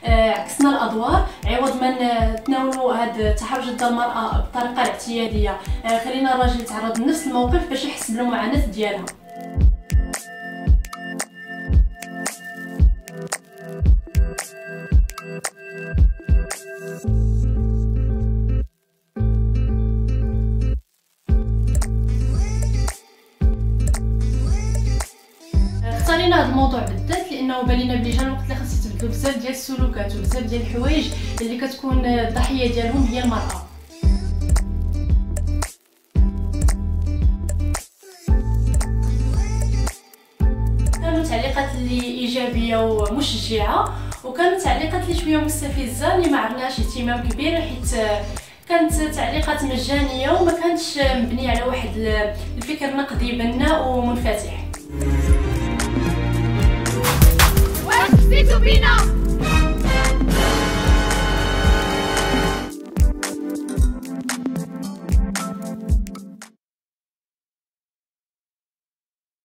عكسنا الادوار، عوض ما نتناولوا هذا التحرش ضد المراه بطريقه اعتياديه، خلينا الراجل يتعرض لنفس الموقف باش يحس بالمعاناه ديالها. اختارينا هذا الموضوع بالذات لانه بان لينا بلي جا الوقت اللي خاص يتبدلوا بزاف ديال السلوكات وبزاف ديال الحوايج اللي كتكون الضحيه ديالهم هي المراه. كانوا تعليقات اللي ايجابيه ومشجعه، وكانوا تعليقات اللي شويه مستفزه اللي ما عرفناش اهتمام كبير، حيت كانت تعليقات مجانيه وما كانتش مبنيه على واحد الفكر نقدي بناء ومنفتح. بينا